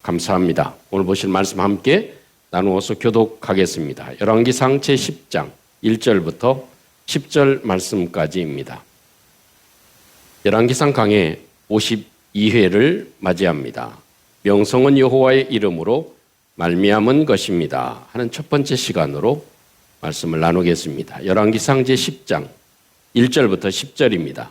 감사합니다. 오늘 보실 말씀 함께 나누어서 교독하겠습니다. 열왕기상 제10장 1절부터 10절 말씀까지입니다. 열왕기상 강해 52회를 맞이합니다. 명성은 여호와의 이름으로 말미암은 것입니다 하는 첫 번째 시간으로 말씀을 나누겠습니다. 열왕기상 제10장 1절부터 10절입니다.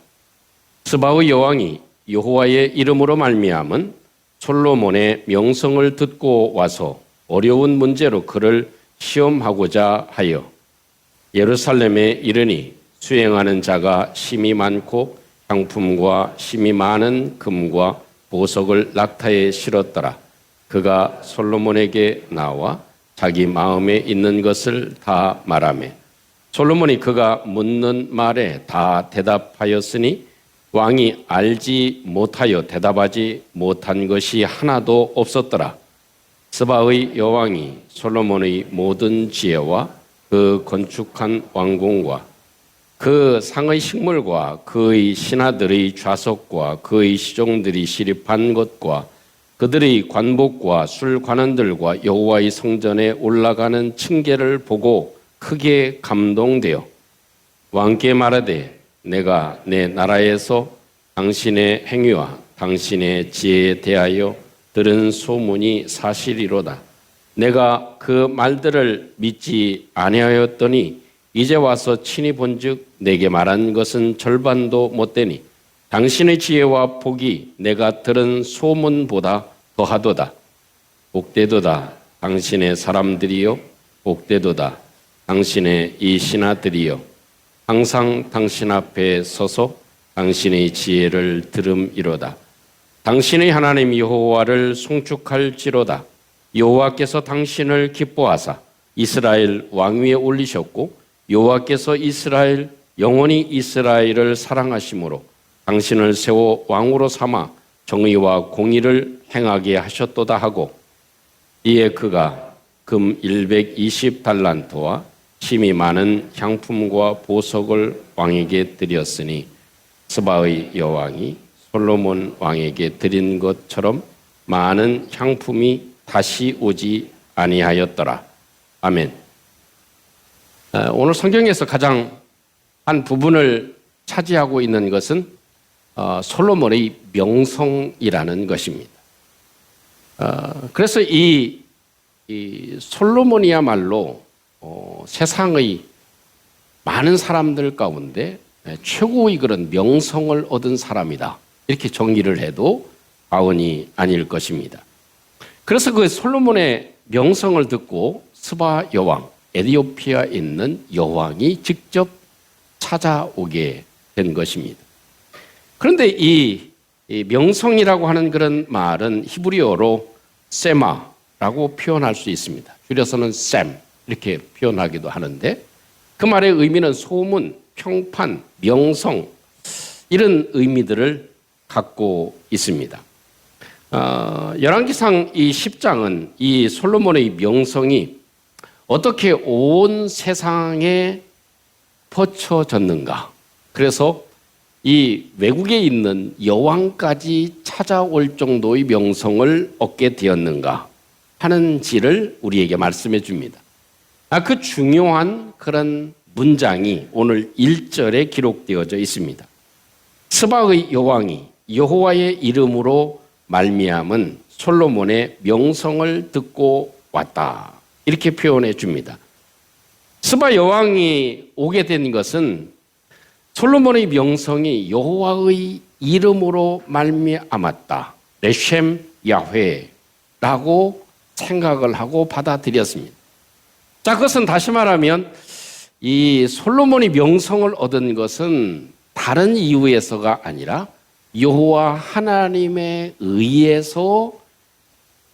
스바의 여왕이 여호와의 이름으로 말미암은 솔로몬의 명성을 듣고 와서 어려운 문제로 그를 시험하고자 하여 예루살렘에 이르니 수행하는 자가 심히 많고 향품과 심히 많은 금과 보석을 낙타에 실었더라. 그가 솔로몬에게 나와 자기 마음에 있는 것을 다 말하매 솔로몬이 그가 묻는 말에 다 대답하였으니 왕이 알지 못하여 대답하지 못한 것이 하나도 없었더라. 스바의 여왕이 솔로몬의 모든 지혜와 그 건축한 왕궁과 그 상의 식물과 그의 신하들의 좌석과 그의 시종들이 시립한 것과 그들의 관복과 술관원들과 여호와의 성전에 올라가는 층계를 보고 크게 감동되어 왕께 말하되 내가 내 나라에서 당신의 행위와 당신의 지혜에 대하여 들은 소문이 사실이로다. 내가 그 말들을 믿지 아니하였더니 이제 와서 친히 본즉 내게 말한 것은 절반도 못되니 당신의 지혜와 복이 내가 들은 소문보다 더하도다. 복되도다 당신의 사람들이요 복되도다 당신의 이 신하들이요 항상 당신 앞에 서서 당신의 지혜를 들음이로다. 당신의 하나님 여호와를 송축할지로다. 여호와께서 당신을 기뻐하사 이스라엘 왕위에 올리셨고 여호와께서 이스라엘 영원히 이스라엘을 사랑하심으로 당신을 세워 왕으로 삼아 정의와 공의를 행하게 하셨도다 하고 이에 그가 금 120달란트와 심히 많은 향품과 보석을 왕에게 드렸으니 스바의 여왕이 솔로몬 왕에게 드린 것처럼 많은 향품이 다시 오지 아니하였더라. 아멘. 오늘 성경에서 가장 한 부분을 차지하고 있는 것은 솔로몬의 명성이라는 것입니다. 그래서 이 솔로몬이야말로 세상의 많은 사람들 가운데 최고의 그런 명성을 얻은 사람이다. 이렇게 정의를 해도 과언이 아닐 것입니다. 그래서 그 솔로몬의 명성을 듣고 스바 여왕, 에티오피아에 있는 여왕이 직접 찾아오게 된 것입니다. 그런데 이 명성이라고 하는 그런 말은 히브리어로 세마라고 표현할 수 있습니다. 줄여서는 셈 이렇게 표현하기도 하는데 그 말의 의미는 소문, 평판, 명성 이런 의미들을 갖고 있습니다. 열왕기상 이 10장은 이 솔로몬의 명성이 어떻게 온 세상에 퍼쳐졌는가. 그래서 이 외국에 있는 여왕까지 찾아올 정도의 명성을 얻게 되었는가 하는지를 우리에게 말씀해 줍니다. 그 중요한 그런 문장이 오늘 1절에 기록되어져 있습니다. 스바의 여왕이 여호와의 이름으로 말미암은 솔로몬의 명성을 듣고 왔다. 이렇게 표현해 줍니다. 스바 여왕이 오게 된 것은 솔로몬의 명성이 여호와의 이름으로 말미암았다. 레셴 야훼라고 생각을 하고 받아들였습니다. 자, 그것은 다시 말하면 이 솔로몬이 명성을 얻은 것은 다른 이유에서가 아니라 여호와 하나님에 의해서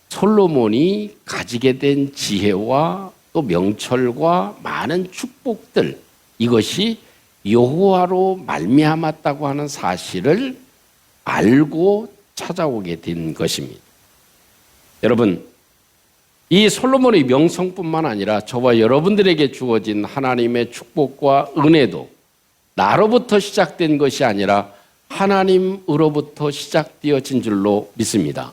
솔로몬이 가지게 된 지혜와 또 명철과 많은 축복들 이것이 여호와로 말미암았다고 하는 사실을 알고 찾아오게 된 것입니다. 여러분, 이 솔로몬의 명성뿐만 아니라 저와 여러분들에게 주어진 하나님의 축복과 은혜도 나로부터 시작된 것이 아니라 하나님으로부터 시작되어진 줄로 믿습니다.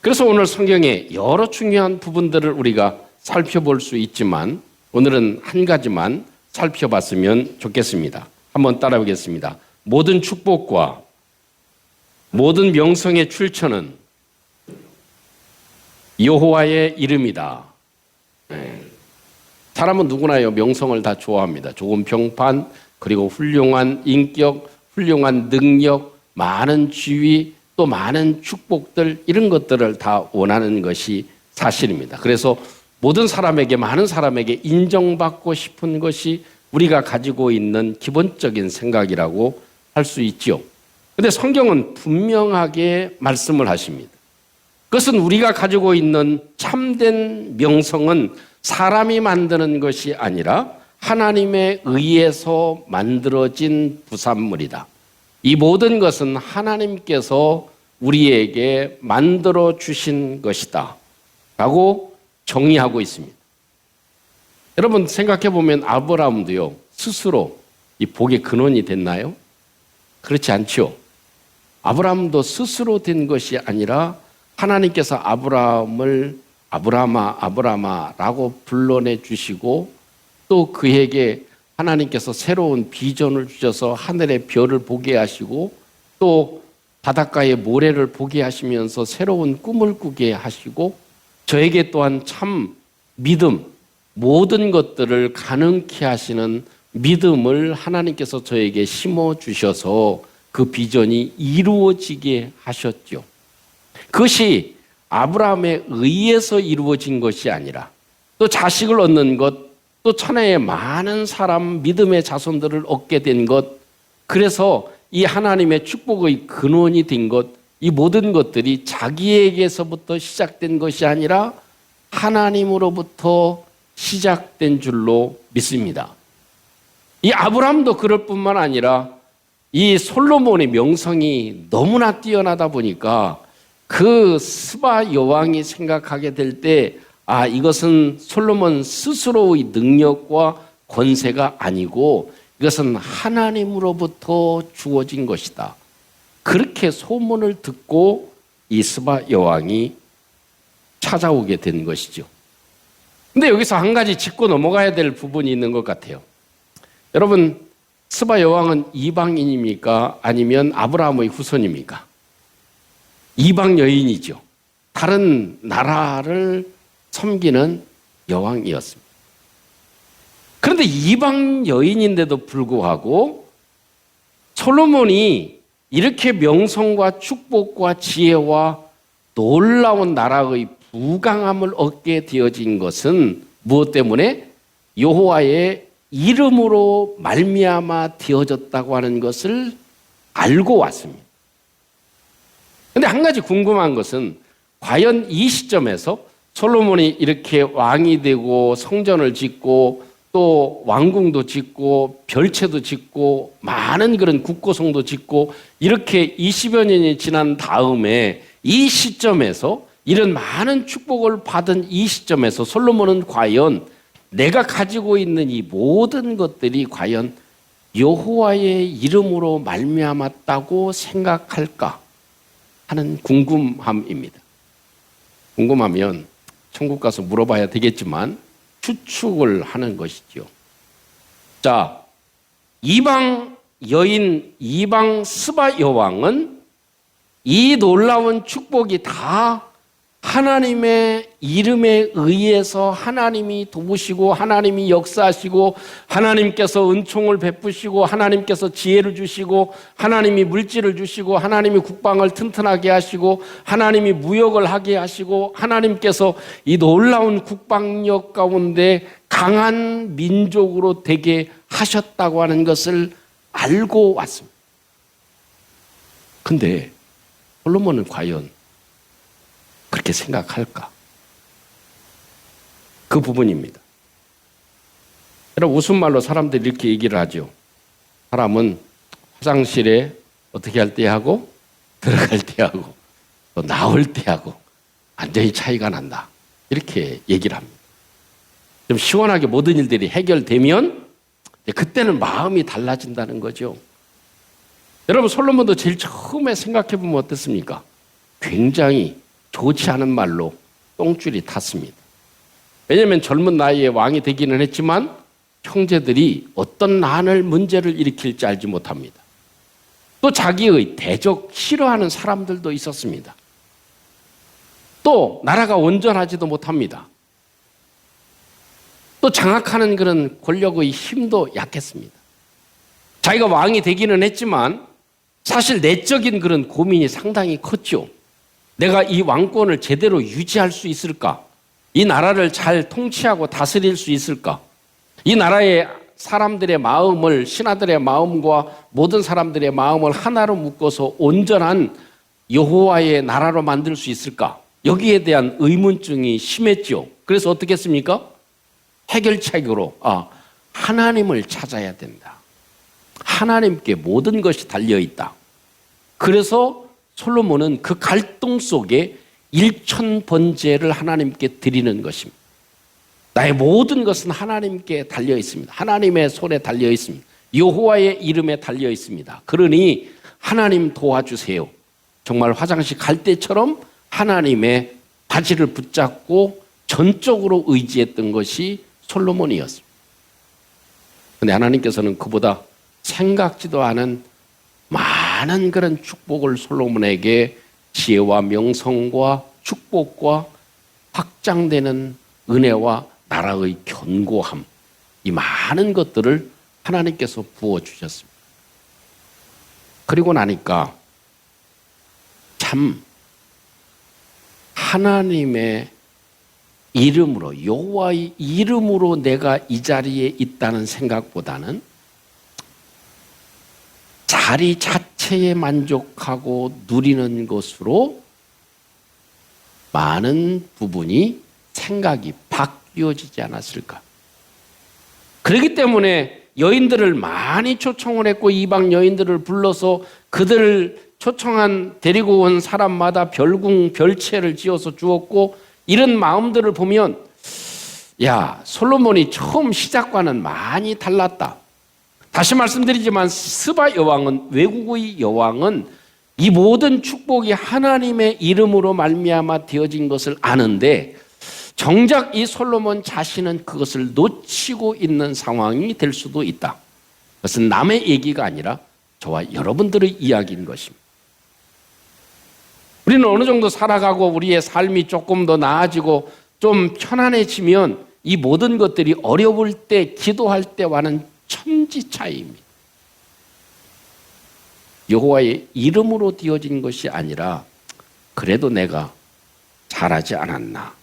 그래서 오늘 성경의 여러 중요한 부분들을 우리가 살펴볼 수 있지만 오늘은 한 가지만 살펴봤으면 좋겠습니다. 한번 따라오겠습니다. 모든 축복과 모든 명성의 출처는 여호와의 이름이다. 사람은 누구나요 명성을 다 좋아합니다. 좋은 평판, 그리고 훌륭한 인격, 훌륭한 능력, 많은 지위, 또 많은 축복들, 이런 것들을 다 원하는 것이 사실입니다. 그래서 모든 사람에게, 많은 사람에게 인정받고 싶은 것이 우리가 가지고 있는 기본적인 생각이라고 할 수 있죠. 그런데 성경은 분명하게 말씀을 하십니다. 그것은 우리가 가지고 있는 참된 명성은 사람이 만드는 것이 아니라 하나님에 의해서 만들어진 부산물이다. 이 모든 것은 하나님께서 우리에게 만들어 주신 것이다 라고 정의하고 있습니다. 여러분 생각해 보면 아브라함도요 스스로 이 복의 근원이 됐나요? 그렇지 않죠. 아브라함도 스스로 된 것이 아니라 하나님께서 아브라함을 아브라함아 아브라함아라고 불러내 주시고 또 그에게 하나님께서 새로운 비전을 주셔서 하늘의 별을 보게 하시고 또 바닷가의 모래를 보게 하시면서 새로운 꿈을 꾸게 하시고 저에게 또한 참 믿음, 모든 것들을 가능케 하시는 믿음을 하나님께서 저에게 심어 주셔서 그 비전이 이루어지게 하셨죠. 그것이 아브라함에 의해서 이루어진 것이 아니라 또 자식을 얻는 것, 또 천하의 많은 사람 믿음의 자손들을 얻게 된 것, 그래서 이 하나님의 축복의 근원이 된 것, 이 모든 것들이 자기에게서부터 시작된 것이 아니라 하나님으로부터 시작된 줄로 믿습니다. 이 아브라함도 그럴 뿐만 아니라 이 솔로몬의 명성이 너무나 뛰어나다 보니까 그 스바 여왕이 생각하게 될 때 이것은 솔로몬 스스로의 능력과 권세가 아니고 이것은 하나님으로부터 주어진 것이다. 그렇게 소문을 듣고 이 스바 여왕이 찾아오게 된 것이죠. 근데 여기서 한 가지 짚고 넘어가야 될 부분이 있는 것 같아요. 여러분, 스바 여왕은 이방인입니까? 아니면 아브라함의 후손입니까? 이방 여인이죠. 다른 나라를 섬기는 여왕이었습니다. 그런데 이방 여인인데도 불구하고 솔로몬이 이렇게 명성과 축복과 지혜와 놀라운 나라의 부강함을 얻게 되어진 것은 무엇 때문에? 여호와의 이름으로 말미암아 되어졌다고 하는 것을 알고 왔습니다. 그런데 한 가지 궁금한 것은 과연 이 시점에서 솔로몬이 이렇게 왕이 되고 성전을 짓고 또 왕궁도 짓고 별채도 짓고 많은 그런 국고성도 짓고 이렇게 20여 년이 지난 다음에 이 시점에서 이런 많은 축복을 받은 이 시점에서 솔로몬은 과연 내가 가지고 있는 이 모든 것들이 과연 여호와의 이름으로 말미암았다고 생각할까 하는 궁금함입니다. 궁금하면 천국 가서 물어봐야 되겠지만 추측을 하는 것이죠. 자, 이방 여인, 이방 스바 여왕은 이 놀라운 축복이 다 하나님의 이름에 의해서 하나님이 도우시고 하나님이 역사하시고 하나님께서 은총을 베푸시고 하나님께서 지혜를 주시고 하나님이 물질을 주시고 하나님이 국방을 튼튼하게 하시고 하나님이 무역을 하게 하시고 하나님께서 이 놀라운 국방력 가운데 강한 민족으로 되게 하셨다고 하는 것을 알고 왔습니다. 근데 솔로몬은 과연 그렇게 생각할까? 그 부분입니다. 여러분, 웃음말로 사람들이 이렇게 얘기를 하죠. 사람은 화장실에 어떻게 할 때 하고 들어갈 때 하고 또 나올 때 하고 완전히 차이가 난다. 이렇게 얘기를 합니다. 좀 시원하게 모든 일들이 해결되면 그때는 마음이 달라진다는 거죠. 여러분, 솔로몬도 제일 처음에 생각해 보면 어떻습니까? 굉장히 좋지 않은 말로 똥줄이 탔습니다. 왜냐하면 젊은 나이에 왕이 되기는 했지만 형제들이 어떤 난을 문제를 일으킬지 알지 못합니다. 또 자기의 대적 싫어하는 사람들도 있었습니다. 또 나라가 온전하지도 못합니다. 또 장악하는 그런 권력의 힘도 약했습니다. 자기가 왕이 되기는 했지만 사실 내적인 그런 고민이 상당히 컸죠. 내가 이 왕권을 제대로 유지할 수 있을까? 이 나라를 잘 통치하고 다스릴 수 있을까? 이 나라의 사람들의 마음을, 신하들의 마음과 모든 사람들의 마음을 하나로 묶어서 온전한 여호와의 나라로 만들 수 있을까? 여기에 대한 의문증이 심했죠. 그래서 어떻게 했습니까? 해결책으로 하나님을 찾아야 된다. 하나님께 모든 것이 달려있다. 그래서 솔로몬은 그 갈등 속에 일천번제를 하나님께 드리는 것입니다. 나의 모든 것은 하나님께 달려 있습니다. 하나님의 손에 달려 있습니다. 여호와의 이름에 달려 있습니다. 그러니 하나님 도와주세요. 정말 화장실 갈 때처럼 하나님의 바지를 붙잡고 전적으로 의지했던 것이 솔로몬이었습니다. 그런데 하나님께서는 그보다 생각지도 않은 많은 그런 축복을 솔로몬에게 지혜와 명성과 축복과 확장되는 은혜와 나라의 견고함, 이 많은 것들을 하나님께서 부어주셨습니다. 그리고 나니까 참 하나님의 이름으로, 여호와의 이름으로 내가 이 자리에 있다는 생각보다는 자리 자체에 만족하고 누리는 것으로 많은 부분이 생각이 바뀌어지지 않았을까. 그렇기 때문에 여인들을 많이 초청을 했고 이방 여인들을 불러서 그들을 초청한 데리고 온 사람마다 별궁 별채를 지어서 주었고, 이런 마음들을 보면 솔로몬이 처음 시작과는 많이 달랐다. 다시 말씀드리지만 스바 여왕은, 외국의 여왕은 이 모든 축복이 하나님의 이름으로 말미암아 되어진 것을 아는데 정작 이 솔로몬 자신은 그것을 놓치고 있는 상황이 될 수도 있다. 그것은 남의 얘기가 아니라 저와 여러분들의 이야기인 것입니다. 우리는 어느 정도 살아가고 우리의 삶이 조금 더 나아지고 좀 편안해지면 이 모든 것들이 어려울 때, 기도할 때와는 천지 차이입니다. 여호와의 이름으로 되어진 것이 아니라 그래도 내가 잘하지 않았나.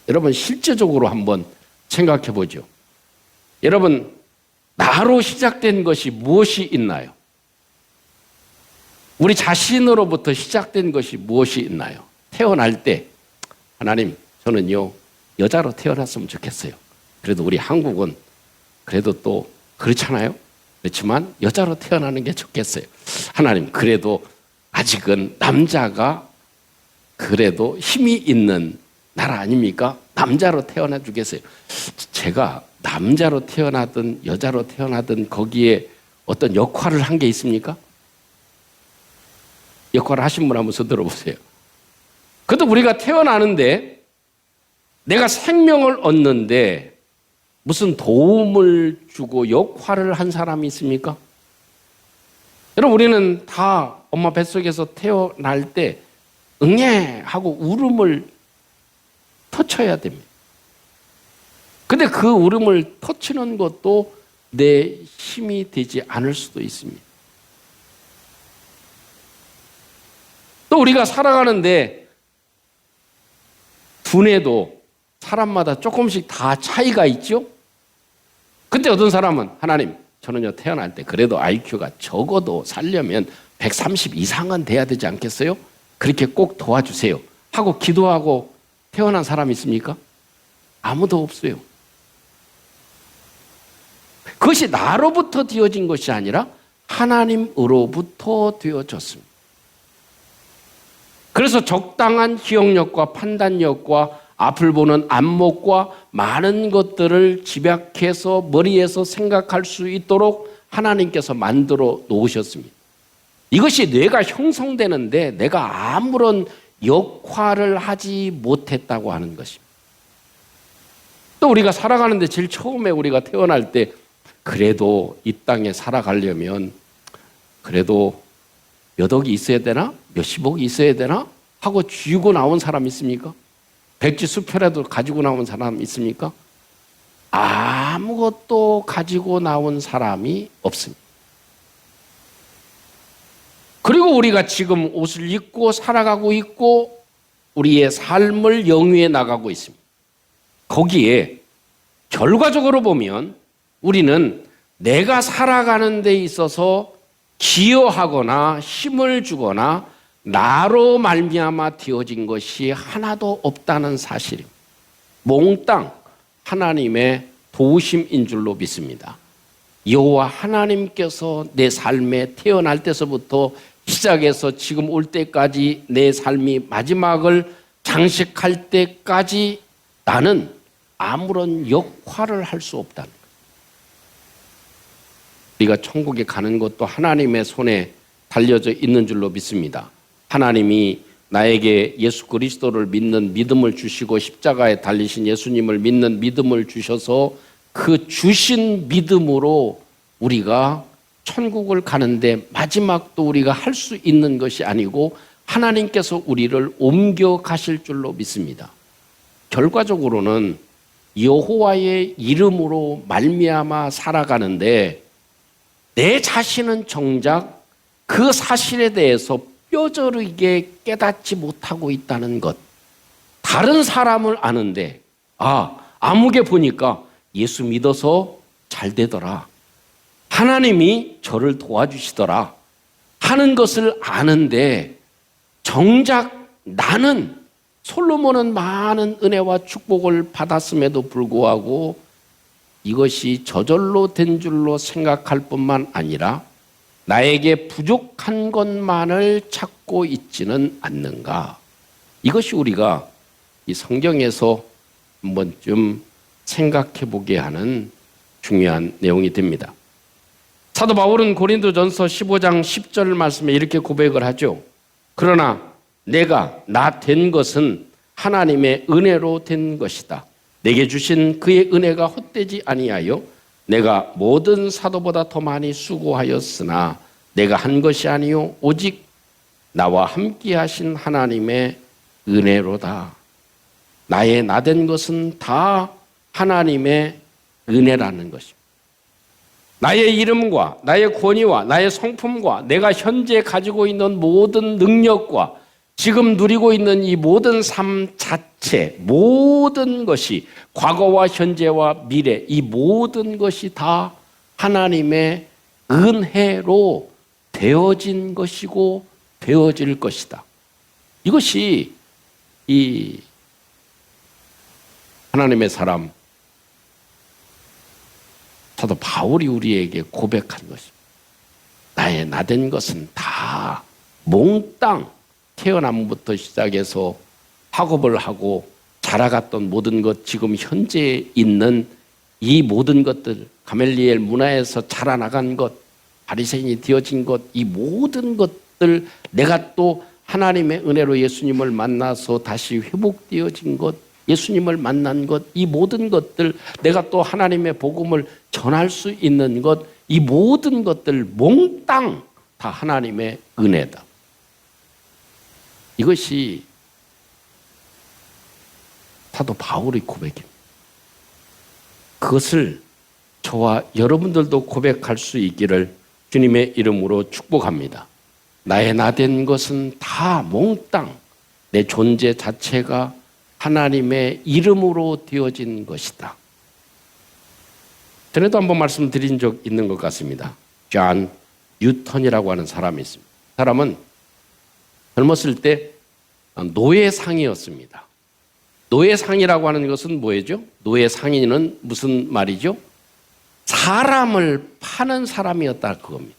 여러분 실제적으로 한번 생각해 보죠. 여러분 나로 시작된 것이 무엇이 있나요? 우리 자신으로부터 시작된 것이 무엇이 있나요? 태어날 때 하나님, 저는요 여자로 태어났으면 좋겠어요. 그래도 우리 한국은 그래도 또 그렇잖아요. 그렇지만 여자로 태어나는 게 좋겠어요. 하나님, 그래도 아직은 남자가 그래도 힘이 있는 나라 아닙니까? 남자로 태어나 주겠어요. 제가 남자로 태어나든 여자로 태어나든 거기에 어떤 역할을 한 게 있습니까? 역할을 하신 분 한번 손 들어보세요. 그래도 우리가 태어나는데 내가 생명을 얻는데 무슨 도움을 주고 역할을 한 사람이 있습니까? 여러분 우리는 다 엄마 뱃속에서 태어날 때 응애 하고 울음을 터쳐야 됩니다. 근데 그 울음을 터치는 것도 내 힘이 되지 않을 수도 있습니다. 또 우리가 살아가는데 두뇌도 사람마다 조금씩 다 차이가 있죠? 근데 어떤 사람은 하나님, 저는요 태어날 때 그래도 IQ가 적어도 살려면 130 이상은 돼야 되지 않겠어요? 그렇게 꼭 도와주세요 하고 기도하고 태어난 사람 있습니까? 아무도 없어요. 그것이 나로부터 되어진 것이 아니라 하나님으로부터 되어졌습니다. 그래서 적당한 기억력과 판단력과 앞을 보는 안목과 많은 것들을 집약해서 머리에서 생각할 수 있도록 하나님께서 만들어 놓으셨습니다. 이것이 뇌가 형성되는데 내가 아무런 역할을 하지 못했다고 하는 것입니다. 또 우리가 살아가는데 제일 처음에 우리가 태어날 때 그래도 이 땅에 살아가려면 그래도 몇 억이 있어야 되나? 몇십억이 있어야 되나? 하고 쥐고 나온 사람 있습니까? 백지수표라도 가지고 나온 사람 있습니까? 아무것도 가지고 나온 사람이 없습니다. 그리고 우리가 지금 옷을 입고 살아가고 있고 우리의 삶을 영위해 나가고 있습니다. 거기에 결과적으로 보면 우리는 내가 살아가는 데 있어서 기여하거나 힘을 주거나 나로 말미암아 되어진 것이 하나도 없다는 사실입니다. 몽땅 하나님의 도우심인 줄로 믿습니다. 여호와 하나님께서 내 삶에 태어날 때서부터 시작해서 지금 올 때까지 내 삶이 마지막을 장식할 때까지 나는 아무런 역할을 할 수 없다는 거예요. 우리가 천국에 가는 것도 하나님의 손에 달려져 있는 줄로 믿습니다. 하나님이 나에게 예수 그리스도를 믿는 믿음을 주시고 십자가에 달리신 예수님을 믿는 믿음을 주셔서 그 주신 믿음으로 우리가 천국을 가는데 마지막도 우리가 할 수 있는 것이 아니고 하나님께서 우리를 옮겨가실 줄로 믿습니다. 결과적으로는 여호와의 이름으로 말미암아 살아가는데 내 자신은 정작 그 사실에 대해서 뼈저리게 깨닫지 못하고 있다는 것. 다른 사람을 아는데 아무개 보니까 예수 믿어서 잘 되더라. 하나님이 저를 도와주시더라 하는 것을 아는데 정작 나는 솔로몬은 많은 은혜와 축복을 받았음에도 불구하고 이것이 저절로 된 줄로 생각할 뿐만 아니라 나에게 부족한 것만을 찾고 있지는 않는가. 이것이 우리가 이 성경에서 한 번쯤 생각해 보게 하는 중요한 내용이 됩니다. 사도 바울은 고린도전서 15장 10절 말씀에 이렇게 고백을 하죠. 그러나 내가 나 된 것은 하나님의 은혜로 된 것이다. 내게 주신 그의 은혜가 헛되지 아니하여 내가 모든 사도보다 더 많이 수고하였으나 내가 한 것이 아니요 오직 나와 함께 하신 하나님의 은혜로다. 나의 나 된 것은 다 하나님의 은혜라는 것입니다. 나의 이름과 나의 권위와 나의 성품과 내가 현재 가지고 있는 모든 능력과 지금 누리고 있는 이 모든 삶 자체, 모든 것이 과거와 현재와 미래, 이 모든 것이 다 하나님의 은혜로 되어진 것이고 되어질 것이다. 이것이 이 하나님의 사람 사도 바울이 우리에게 고백한 것입니다. 나의 나 된 것은 다 몽땅 태어남부터 시작해서 학업을 하고 자라갔던 모든 것, 지금 현재 있는 이 모든 것들, 가멜리엘 문화에서 자라나간 것, 바리새인이 되어진 것, 이 모든 것들, 내가 또 하나님의 은혜로 예수님을 만나서 다시 회복되어진 것, 예수님을 만난 것, 이 모든 것들, 내가 또 하나님의 복음을 전할 수 있는 것, 이 모든 것들 몽땅 다 하나님의 은혜다. 이것이 사도 바울의 고백입니다. 그것을 저와 여러분들도 고백할 수 있기를 주님의 이름으로 축복합니다. 나의 나 된 것은 다 몽땅 내 존재 자체가 하나님의 이름으로 되어진 것이다. 전에도 한번 말씀드린 적 있는 것 같습니다. 존 뉴턴이라고 하는 사람이 있습니다. 사람은 젊었을 때 노예상이었습니다. 노예상이라고 하는 것은 뭐예요? 노예상인은 무슨 말이죠? 사람을 파는 사람이었다 그겁니다.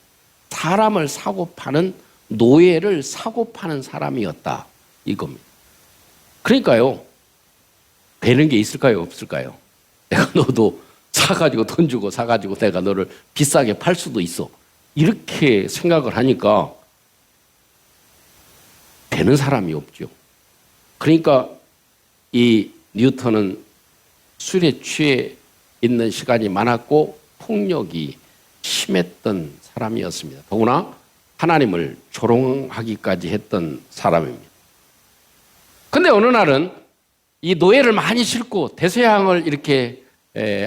사람을 사고 파는, 노예를 사고 파는 사람이었다 이겁니다. 그러니까요, 되는 게 있을까요? 없을까요? 내가 너도 사가지고 돈 주고 사가지고 내가 너를 비싸게 팔 수도 있어. 이렇게 생각을 하니까 되는 사람이 없죠. 그러니까 이 뉴턴은 술에 취해 있는 시간이 많았고 폭력이 심했던 사람이었습니다. 더구나 하나님을 조롱하기까지 했던 사람입니다. 근데 어느 날은 이 노예를 많이 싣고 대서양을 이렇게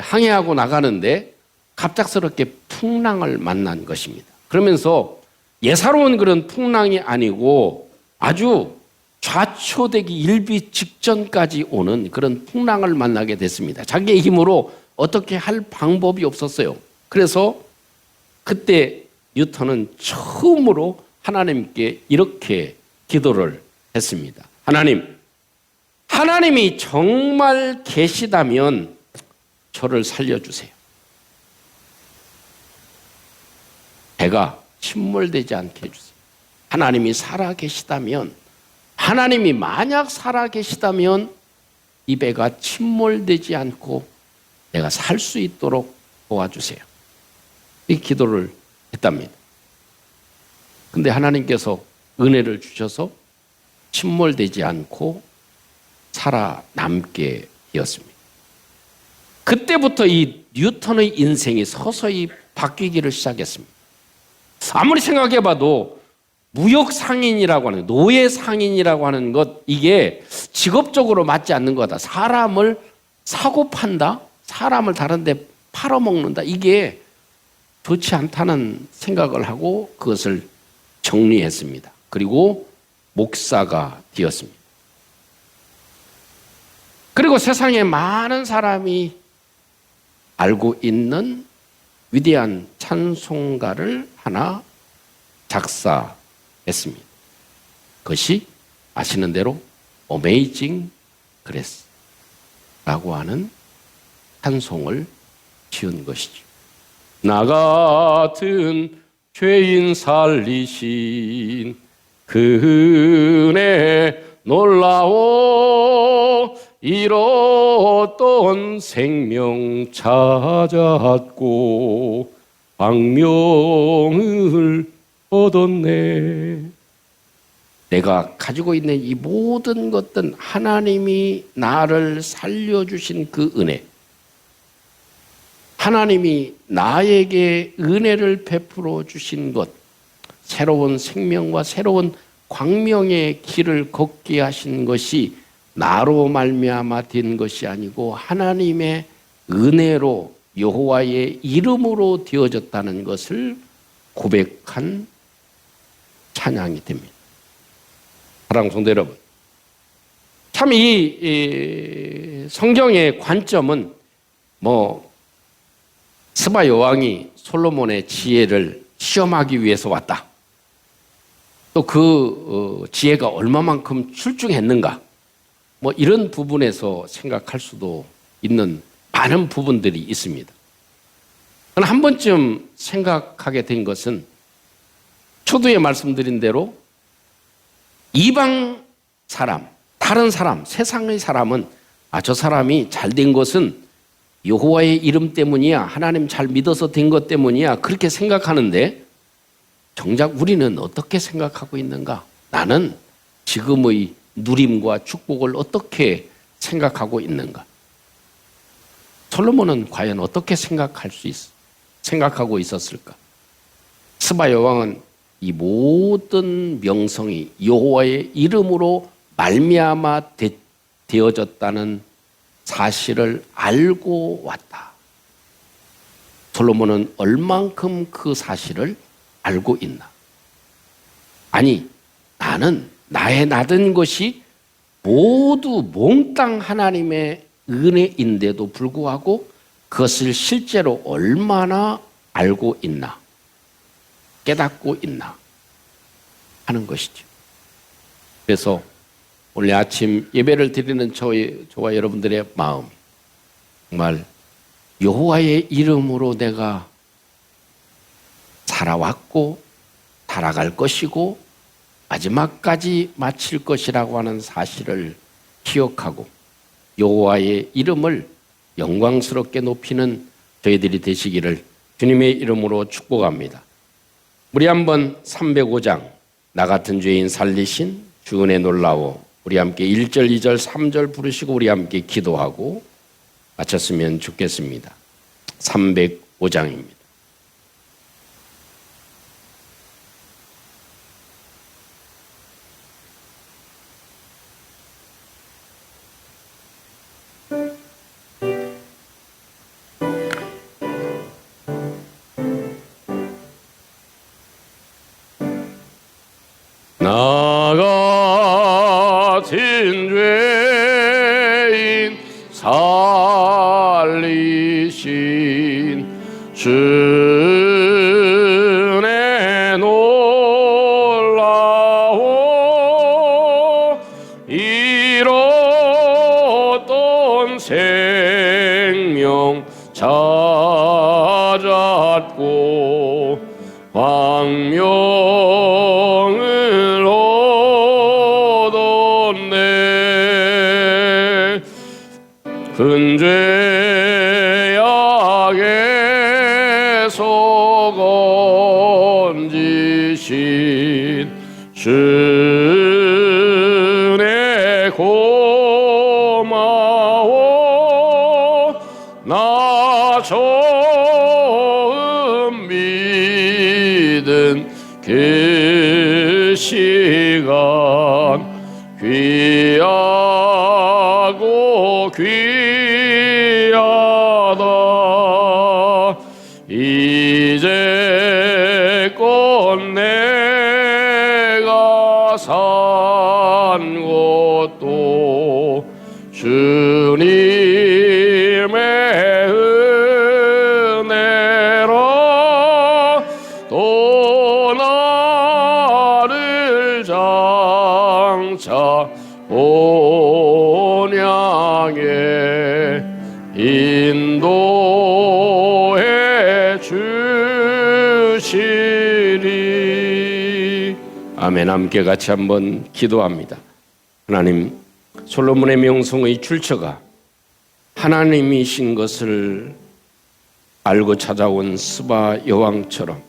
항해하고 나가는데 갑작스럽게 풍랑을 만난 것입니다. 그러면서 예사로운 그런 풍랑이 아니고 아주 좌초되기 일비 직전까지 오는 그런 풍랑을 만나게 됐습니다. 자기의 힘으로 어떻게 할 방법이 없었어요. 그래서 그때 뉴턴은 처음으로 하나님께 이렇게 기도를 했습니다. 하나님이 정말 계시다면 저를 살려주세요. 배가 침몰되지 않게 해주세요. 하나님이 살아계시다면, 하나님이 만약 살아계시다면 이 배가 침몰되지 않고 내가 살 수 있도록 도와주세요. 이 기도를 했답니다. 근데 하나님께서 은혜를 주셔서 침몰되지 않고 살아남게 되었습니다. 그때부터 이 뉴턴의 인생이 서서히 바뀌기를 시작했습니다. 아무리 생각해봐도 무역 상인이라고 하는, 노예 상인이라고 하는 것, 이게 직업적으로 맞지 않는 거다. 사람을 사고 판다, 사람을 다른 데 팔아먹는다, 이게 좋지 않다는 생각을 하고 그것을 정리했습니다. 그리고 목사가 되었습니다. 그리고 세상에 많은 사람이 알고 있는 위대한 찬송가를 하나 작사했습니다. 그것이 아시는 대로 Amazing Grace라고 하는 찬송을 지은 것이죠. 나 같은 죄인 살리신 그 은혜 놀라워 잃었던 생명 찾았고 방명을 얻었네. 내가 가지고 있는 이 모든 것들은 하나님이 나를 살려주신 그 은혜, 하나님이 나에게 은혜를 베풀어 주신 것, 새로운 생명과 새로운 광명의 길을 걷게 하신 것이 나로 말미암아 된 것이 아니고 하나님의 은혜로 여호와의 이름으로 되어졌다는 것을 고백한 찬양이 됩니다. 사랑하는 성도 여러분, 참 이 성경의 관점은 스바 여왕이 솔로몬의 지혜를 시험하기 위해서 왔다. 또 그 지혜가 얼마만큼 출중했는가, 이런 부분에서 생각할 수도 있는 많은 부분들이 있습니다. 그러나 한 번쯤 생각하게 된 것은 초두에 말씀드린 대로 이방 사람, 다른 사람, 세상의 사람은 저 사람이 잘된 것은 여호와의 이름 때문이야, 하나님 잘 믿어서 된 것 때문이야, 그렇게 생각하는데 정작 우리는 어떻게 생각하고 있는가? 나는 지금의 누림과 축복을 어떻게 생각하고 있는가? 솔로몬은 과연 어떻게 생각하고 있었을까? 스바 여왕은 이 모든 명성이 여호와의 이름으로 말미암아 되어졌다는 사실을 알고 왔다. 솔로몬은 얼만큼 그 사실을 알고 있나? 아니, 나는 나의 나든 것이 모두 몽땅 하나님의 은혜인데도 불구하고 그것을 실제로 얼마나 알고 있나, 깨닫고 있나 하는 것이죠. 그래서 오늘 아침 예배를 드리는 저와 여러분들의 마음, 정말 여호와의 이름으로 내가 살아왔고 살아갈 것이고 마지막까지 마칠 것이라고 하는 사실을 기억하고 여호와의 이름을 영광스럽게 높이는 저희들이 되시기를 주님의 이름으로 축복합니다. 우리 한번 305장 나 같은 죄인 살리신 주 은혜 놀라워 우리 함께 1절, 2절, 3절 부르시고 우리 함께 기도하고 마쳤으면 좋겠습니다. 305장입니다. 나 같은 죄인 살리신 주의 놀라워 잃었던 생명 찾았고 광명을 얻었네. 근죄악에서 건지신 주의 고마워. 나 처음 믿은 그 시간 귀하고 귀하다. 이제껏 내가 산 것도 주님의 은혜라. 또 나를 장차 본향에 인도해 주시리. 아멘. 함께 같이 한번 기도합니다. 하나님, 솔로몬의 명성의 출처가 하나님이신 것을 알고 찾아온 스바 여왕처럼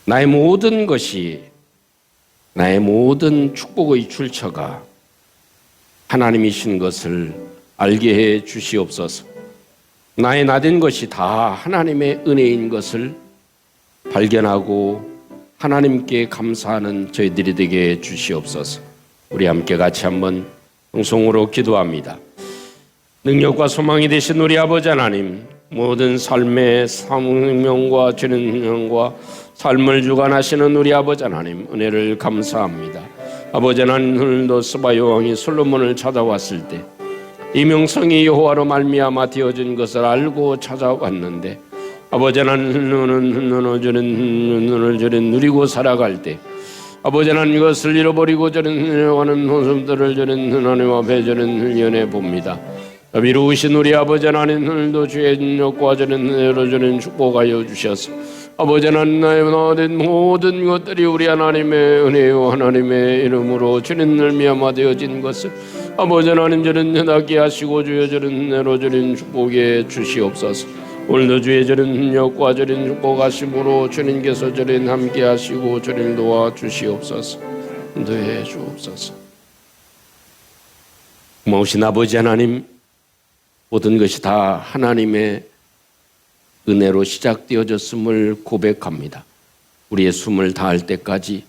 나의 모든 것이, 나의 모든 축복의 출처가 하나님이신 것을 알게 해 주시옵소서. 나의 나된 것이 다 하나님의 은혜인 것을 발견하고 하나님께 감사하는 저희들이 되게 해 주시옵소서. 우리 함께 같이 한번 통성으로 기도합니다. 능력과 소망이 되신 우리 아버지 하나님, 모든 삶의 생명과 진행과 삶을 주관하시는 우리 아버지 하나님, 은혜를 감사합니다. 아버지 하나님, 오늘도 스바 여왕이 솔로몬을 찾아왔을 때 이 명성이 여호와로 말미암아 되어진 것을 알고 찾아왔는데, 아버지 하나님, 눈을 저는 누리고 살아갈 때 아버지 하나님, 이것을 잃어버리고 저는 하는 모습들을 저는 하나님 앞에 저는 연해 봅니다. 미루신 우리 아버지 하나님, 오늘도 주의 능력과 저는 은혜로 저는 축복하여 주셔서 아버지 하나님, 나의 나된 모든 것들이 우리 하나님의 은혜요 하나님의 이름으로 주님 말미암아 되어진 것을 아버지 하나님 저는 낫게 하시고 주의 저는 은혜로 저는 축복해 주시옵소서. 오늘도 주의 저는 능력과 저는 축복하심으로 주님께서 저는 함께 하시고 저를 도와 주시옵소서. 인도해 주옵소서. 고마우신 아버지 하나님, 모든 것이 다 하나님의 은혜로 시작되어졌음을 고백합니다. 우리의 숨을 다할 때까지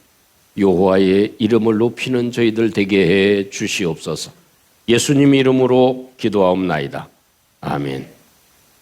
여호와의 이름을 높이는 저희들 되게 해 주시옵소서. 예수님 이름으로 기도하옵나이다. 아멘.